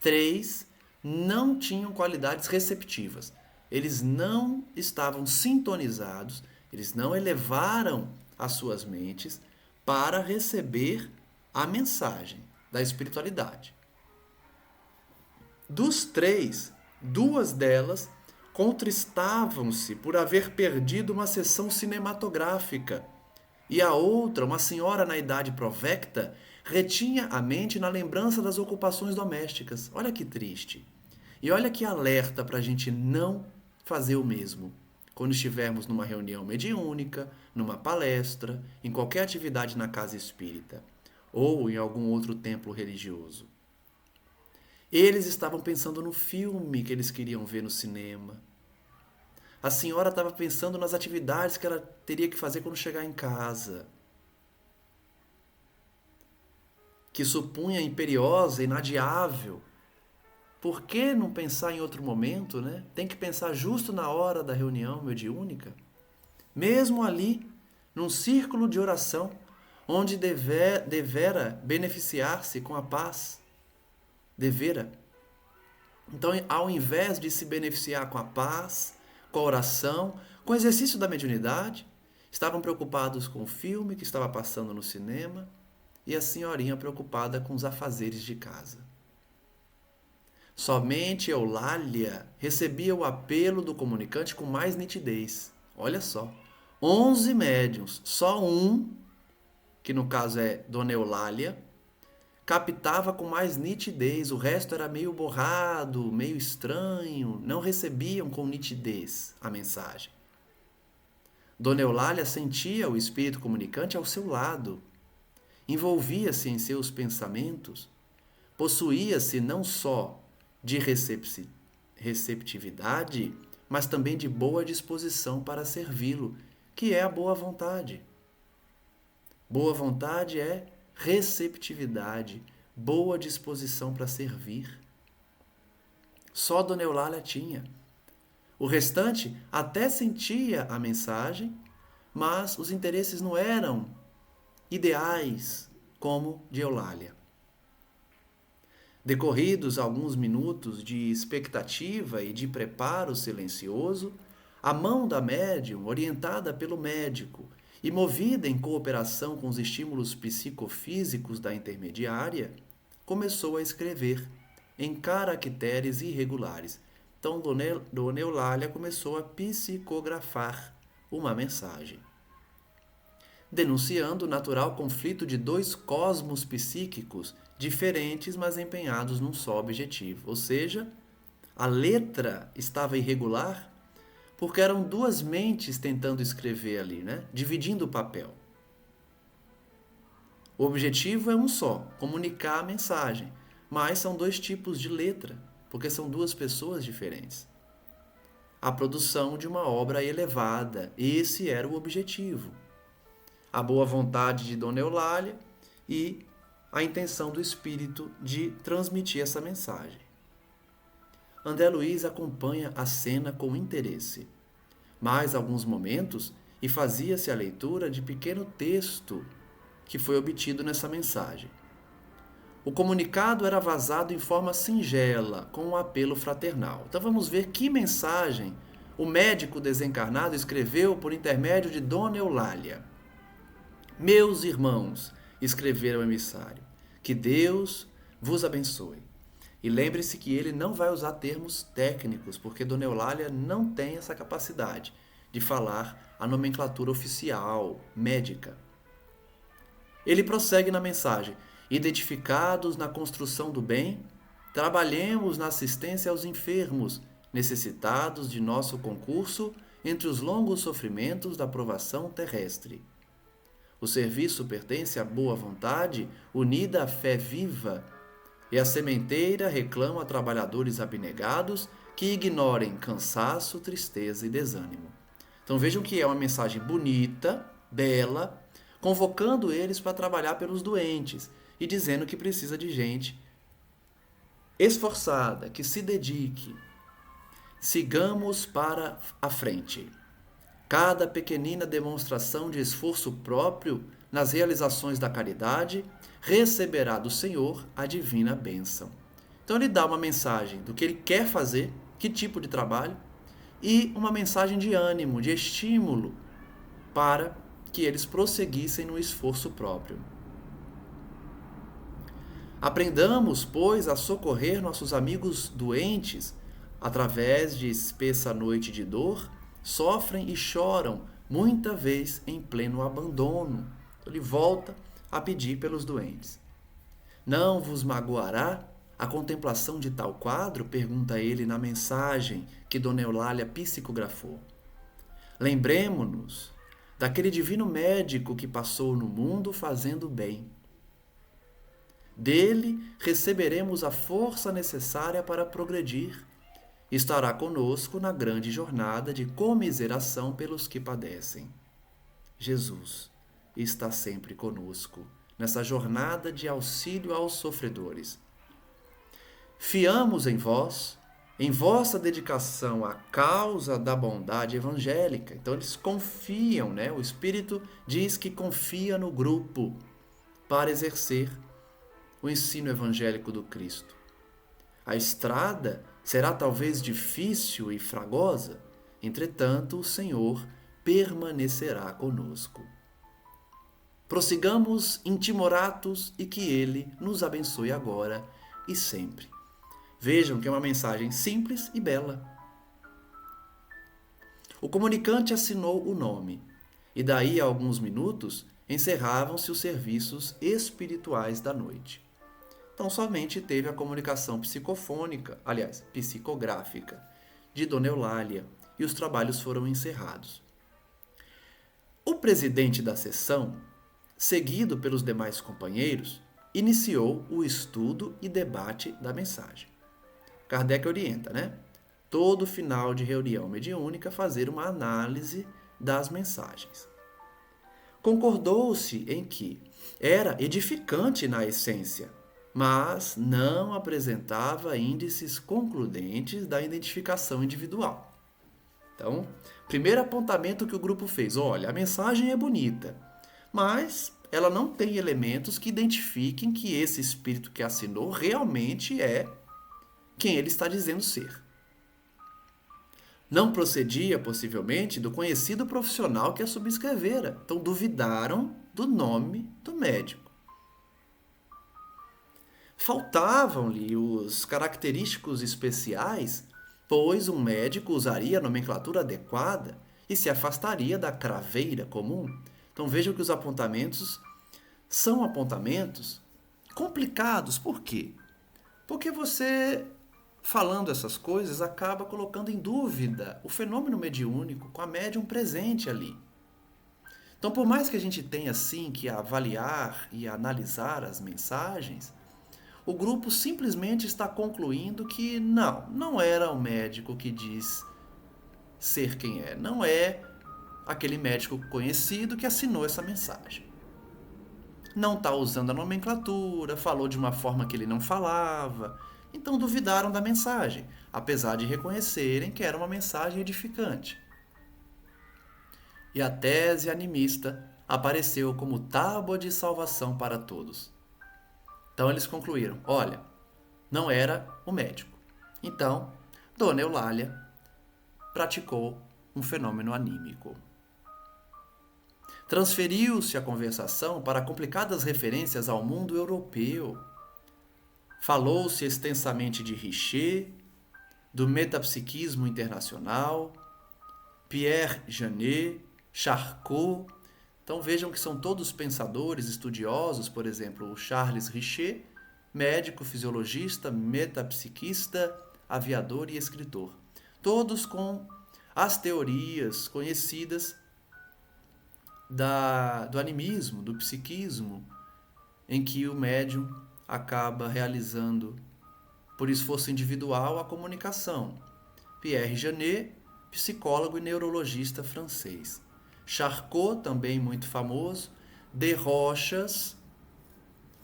3 não tinham qualidades receptivas. Eles não estavam sintonizados, eles não elevaram as suas mentes para receber a mensagem da espiritualidade. Dos 3, 2 delas contristavam-se por haver perdido uma sessão cinematográfica, e a outra, uma senhora na idade provecta, retinha a mente na lembrança das ocupações domésticas. Olha que triste. E olha que alerta para a gente não fazer o mesmo. Quando estivermos numa reunião mediúnica, numa palestra, em qualquer atividade na casa espírita, ou em algum outro templo religioso. Eles estavam pensando no filme que eles queriam ver no cinema. A senhora estava pensando nas atividades que ela teria que fazer quando chegar em casa, que supunha imperiosa, inadiável. Por que não pensar em outro momento, né? Tem que pensar justo na hora da reunião mediúnica. Mesmo ali, num círculo de oração, onde devera beneficiar-se com a paz. Devera. Então, ao invés de se beneficiar com a paz, com a oração, com o exercício da mediunidade, estavam preocupados com o filme que estava passando no cinema e a senhorinha preocupada com os afazeres de casa. Somente Eulália recebia o apelo do comunicante com mais nitidez. Olha só, 11 médiuns, só um, que no caso é Dona Eulália, captava com mais nitidez, o resto era meio borrado, meio estranho, não recebiam com nitidez a mensagem. Dona Eulália sentia o espírito comunicante ao seu lado, envolvia-se em seus pensamentos, possuía-se não só de receptividade, mas também de boa disposição para servi-lo, que é a boa vontade. Boa vontade é receptividade, boa disposição para servir. Só Dona Eulália tinha. O restante até sentia a mensagem, mas os interesses não eram ideais como de Eulália. Decorridos alguns minutos de expectativa e de preparo silencioso, a mão da médium, orientada pelo médico e movida em cooperação com os estímulos psicofísicos da intermediária, começou a escrever em caracteres irregulares. Então, Dona Eulália começou a psicografar uma mensagem, denunciando o natural conflito de 2 cosmos psíquicos diferentes, mas empenhados num só objetivo. Ou seja, a letra estava irregular porque eram 2 mentes tentando escrever ali, né? Dividindo o papel. O objetivo é um só, comunicar a mensagem, mas são 2 tipos de letra, porque são 2 pessoas diferentes. A produção de uma obra elevada, esse era o objetivo. A boa vontade de Dona Eulália e a intenção do espírito de transmitir essa mensagem. André Luiz acompanha a cena com interesse. Mais alguns momentos e fazia-se a leitura de pequeno texto que foi obtido nessa mensagem. O comunicado era vazado em forma singela, com um apelo fraternal. Então vamos ver que mensagem o médico desencarnado escreveu por intermédio de Dona Eulália. Meus irmãos, escreveu o emissário, que Deus vos abençoe. E lembre-se que ele não vai usar termos técnicos, porque Dona Eulália não tem essa capacidade de falar a nomenclatura oficial, médica. Ele prossegue na mensagem: identificados na construção do bem, trabalhemos na assistência aos enfermos, necessitados de nosso concurso entre os longos sofrimentos da provação terrestre. O serviço pertence à boa vontade, unida à fé viva, E a sementeira reclama a trabalhadores abnegados que ignorem cansaço, tristeza e desânimo. Então vejam que é uma mensagem bonita, bela, convocando eles para trabalhar pelos doentes e dizendo que precisa de gente esforçada, que se dedique. Sigamos para a frente. Cada pequenina demonstração de esforço próprio nas realizações da caridade receberá do Senhor a divina bênção. Então ele dá uma mensagem do que ele quer fazer, que tipo de trabalho, e uma mensagem de ânimo, de estímulo para que eles prosseguissem no esforço próprio. Aprendamos, pois, a socorrer nossos amigos doentes através de espessa noite de dor, sofrem e choram, muita vez em pleno abandono. Ele volta a pedir pelos doentes. Não vos magoará a contemplação de tal quadro? Pergunta ele na mensagem que Dona Eulália psicografou. Lembremo-nos daquele divino médico que passou no mundo fazendo bem. Dele receberemos a força necessária para progredir. Estará conosco na grande jornada de comiseração pelos que padecem. Jesus está sempre conosco nessa jornada de auxílio aos sofredores. Fiamos em vós, em vossa dedicação à causa da bondade evangélica. Então eles confiam, né? O Espírito diz que confia no grupo para exercer o ensino evangélico do Cristo. A estrada será talvez difícil e fragosa, entretanto o Senhor permanecerá conosco. Prossigamos intimoratos e que Ele nos abençoe agora e sempre. Vejam que é uma mensagem simples e bela. O comunicante assinou o nome, e daí a alguns minutos encerravam-se os serviços espirituais da noite. Então somente teve a comunicação psicofônica, aliás, psicográfica, de Dona Eulália, e os trabalhos foram encerrados. O presidente da sessão, seguido pelos demais companheiros, iniciou o estudo e debate da mensagem. Kardec orienta, né? Todo final de reunião mediúnica fazer uma análise das mensagens. Concordou-se em que era edificante na essência, mas não apresentava índices concludentes da identificação individual. Então, primeiro apontamento que o grupo fez, olha, a mensagem é bonita, mas ela não tem elementos que identifiquem que esse espírito que assinou realmente é quem ele está dizendo ser. Não procedia, possivelmente, do conhecido profissional que a subscrevera. Então, duvidaram do nome do médico. Faltavam-lhe os característicos especiais, pois um médico usaria a nomenclatura adequada e se afastaria da craveira comum. Então vejam que os apontamentos são apontamentos complicados. Por quê? Porque você, falando essas coisas, acaba colocando em dúvida o fenômeno mediúnico com a médium presente ali. Então, por mais que a gente tenha, sim, que avaliar e analisar as mensagens, o grupo simplesmente está concluindo que não era o médico que diz ser quem é. Não é aquele médico conhecido que assinou essa mensagem. Não está usando a nomenclatura, falou de uma forma que ele não falava. Então duvidaram da mensagem, apesar de reconhecerem que era uma mensagem edificante. E a tese animista apareceu como tábua de salvação para todos. Então eles concluíram, olha, não era o médico. Então, Dona Eulália praticou um fenômeno anímico. Transferiu-se a conversação para complicadas referências ao mundo europeu. Falou-se extensamente de Richer, do metapsiquismo internacional, Pierre Janet, Charcot. Então vejam que são todos pensadores, estudiosos, por exemplo, o Charles Richer, médico, fisiologista, metapsiquista, aviador e escritor. Todos com as teorias conhecidas do animismo, do psiquismo, em que o médium acaba realizando, por esforço individual, a comunicação. Pierre Janet, psicólogo e neurologista francês. Charcot, também muito famoso. Desrochers,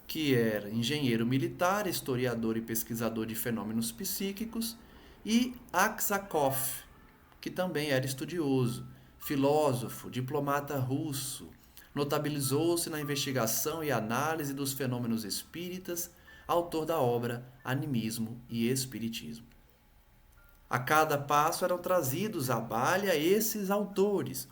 que era engenheiro militar, historiador e pesquisador de fenômenos psíquicos. E Aksakov, que também era estudioso, filósofo, diplomata russo, notabilizou-se na investigação e análise dos fenômenos espíritas, autor da obra Animismo e Espiritismo. A cada passo eram trazidos à baila esses autores.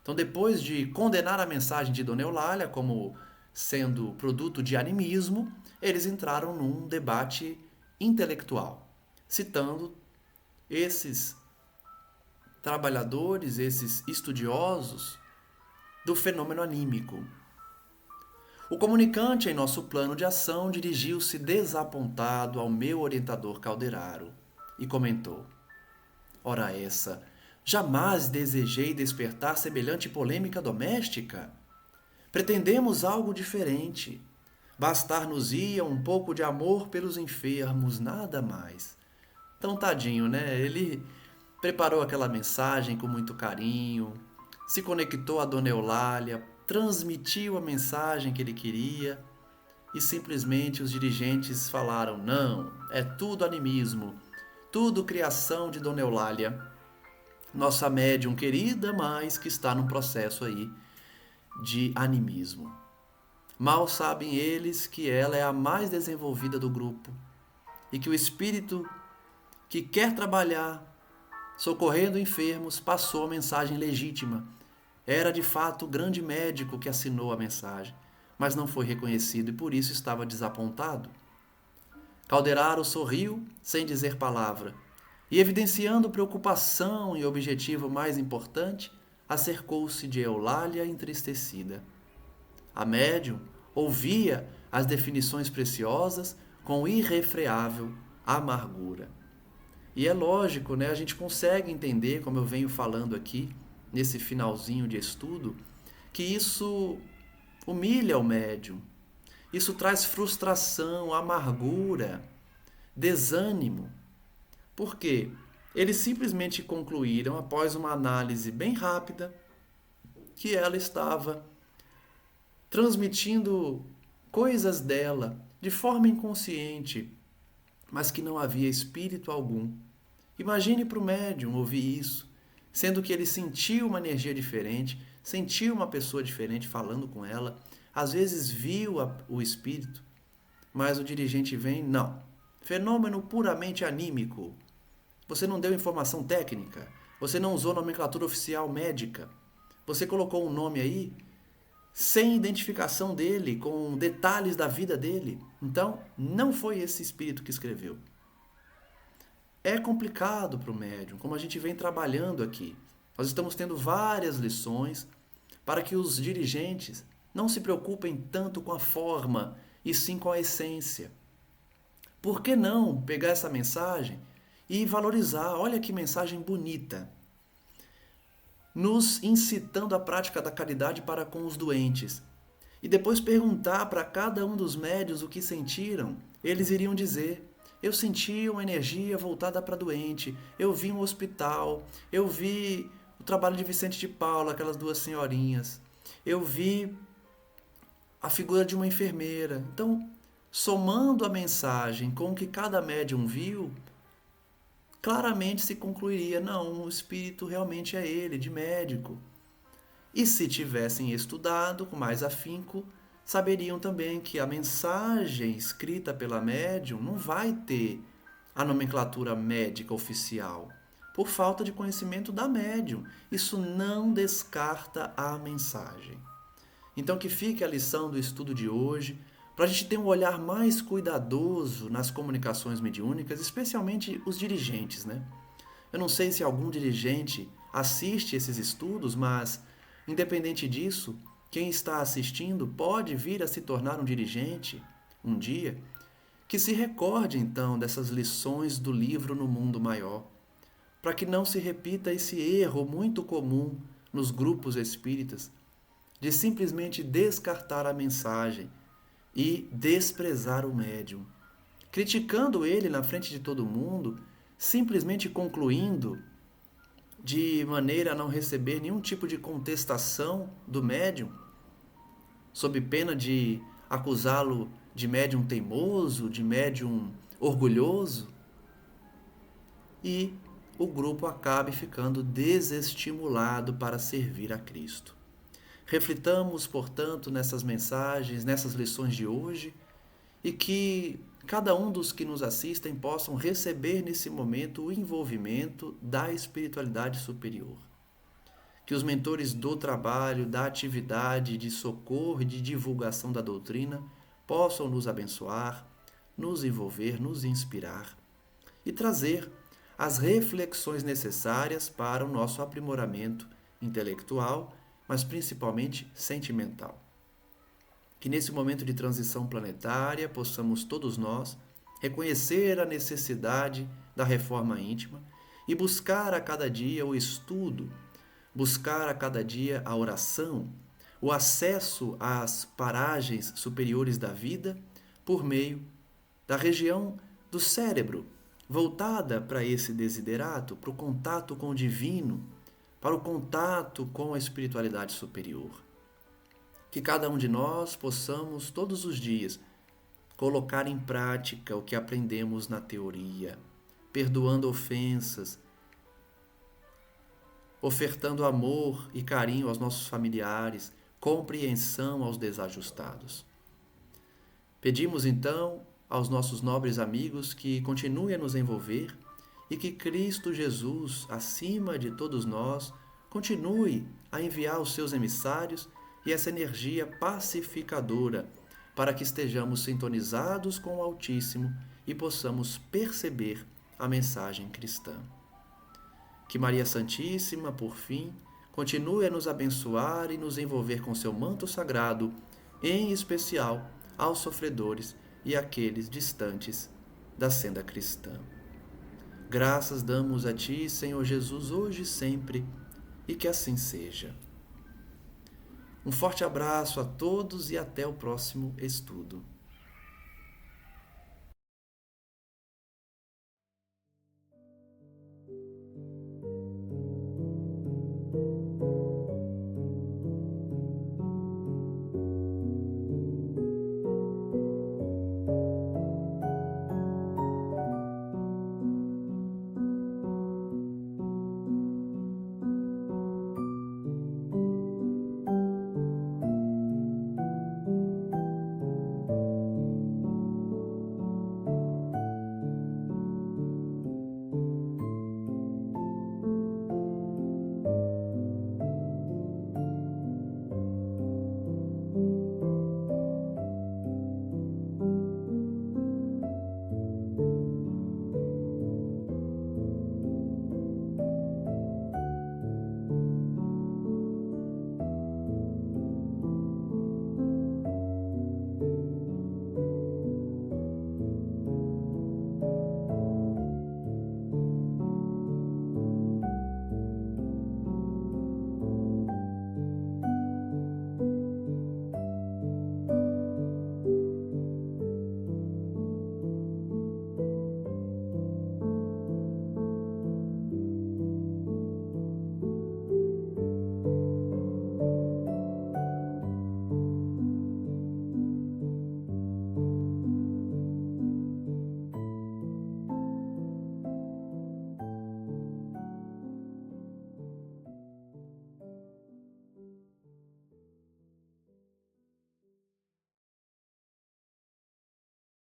Então, depois de condenar a mensagem de Dona Eulália como sendo produto de animismo, eles entraram num debate intelectual, citando esses trabalhadores, esses estudiosos do fenômeno anímico. O comunicante em nosso plano de ação dirigiu-se desapontado ao meu orientador Calderaro e comentou: ora essa, jamais desejei despertar semelhante polêmica doméstica. Pretendemos algo diferente. Bastar-nos-ia um pouco de amor pelos enfermos, nada mais. Então, tadinho, né? Ele preparou aquela mensagem com muito carinho, se conectou a Dona Eulália, transmitiu a mensagem que ele queria e simplesmente os dirigentes falaram: não, é tudo animismo, tudo criação de Dona Eulália, nossa médium querida, mas que está num processo aí de animismo. Mal sabem eles que ela é a mais desenvolvida do grupo e que o espírito que quer trabalhar socorrendo enfermos passou a mensagem legítima. Era de fato o grande médico que assinou a mensagem, mas não foi reconhecido e por isso estava desapontado. Calderaro sorriu sem dizer palavra e, evidenciando preocupação e objetivo mais importante, acercou-se de Eulália entristecida. A médium ouvia as definições preciosas com irrefreável amargura. E é lógico, né? A gente consegue entender, como eu venho falando aqui, nesse finalzinho de estudo, que isso humilha o médium. Isso traz frustração, amargura, desânimo. Por quê? Eles simplesmente concluíram, após uma análise bem rápida, que ela estava transmitindo coisas dela de forma inconsciente, mas que não havia espírito algum. Imagine para o médium ouvir isso, sendo que ele sentiu uma energia diferente, sentiu uma pessoa diferente falando com ela, às vezes viu o espírito, mas o dirigente vem, não, fenômeno puramente anímico. Você não deu informação técnica, você não usou nomenclatura oficial médica, você colocou um nome aí sem identificação dele, com detalhes da vida dele. Então, não foi esse espírito que escreveu. É complicado para o médium, como a gente vem trabalhando aqui. Nós estamos tendo várias lições para que os dirigentes não se preocupem tanto com a forma, e sim com a essência. Por que não pegar essa mensagem e valorizar? Olha que mensagem bonita, nos incitando à prática da caridade para com os doentes. E depois perguntar para cada um dos médiuns o que sentiram. Eles iriam dizer: eu senti uma energia voltada para doente, eu vi um hospital, eu vi o trabalho de Vicente de Paula, aquelas duas senhorinhas, eu vi a figura de uma enfermeira. Então, somando a mensagem com o que cada médium viu, claramente se concluiria: não, o espírito realmente é ele, de médico. E se tivessem estudado com mais afinco, saberiam também que a mensagem escrita pela médium não vai ter a nomenclatura médica oficial, por falta de conhecimento da médium. Isso não descarta a mensagem. Então que fique a lição do estudo de hoje, para a gente ter um olhar mais cuidadoso nas comunicações mediúnicas, especialmente os dirigentes, né? Eu não sei se algum dirigente assiste esses estudos, mas, independente disso, quem está assistindo pode vir a se tornar um dirigente um dia, que se recorde então dessas lições do livro No Mundo Maior, para que não se repita esse erro muito comum nos grupos espíritas, de simplesmente descartar a mensagem e desprezar o médium, criticando ele na frente de todo mundo, simplesmente concluindo de maneira a não receber nenhum tipo de contestação do médium, sob pena de acusá-lo de médium teimoso, de médium orgulhoso, e o grupo acabe ficando desestimulado para servir a Cristo. Reflitamos, portanto, nessas mensagens, nessas lições de hoje, e que cada um dos que nos assistem possam receber nesse momento o envolvimento da espiritualidade superior. Que os mentores do trabalho, da atividade de socorro e de divulgação da doutrina possam nos abençoar, nos envolver, nos inspirar e trazer as reflexões necessárias para o nosso aprimoramento intelectual, mas principalmente sentimental. Que nesse momento de transição planetária possamos todos nós reconhecer a necessidade da reforma íntima e buscar a cada dia o estudo, buscar a cada dia a oração, o acesso às paragens superiores da vida por meio da região do cérebro, voltada para esse desiderato, para o contato com o divino, para o contato com a espiritualidade superior. Que cada um de nós possamos, todos os dias, colocar em prática o que aprendemos na teoria, perdoando ofensas, ofertando amor e carinho aos nossos familiares, compreensão aos desajustados. Pedimos então aos nossos nobres amigos que continuem a nos envolver e que Cristo Jesus, acima de todos nós, continue a enviar os seus emissários e essa energia pacificadora para que estejamos sintonizados com o Altíssimo e possamos perceber a mensagem cristã. Que Maria Santíssima, por fim, continue a nos abençoar e nos envolver com seu manto sagrado, em especial aos sofredores e àqueles distantes da senda cristã. Graças damos a Ti, Senhor Jesus, hoje e sempre, e que assim seja. Um forte abraço a todos e até o próximo estudo.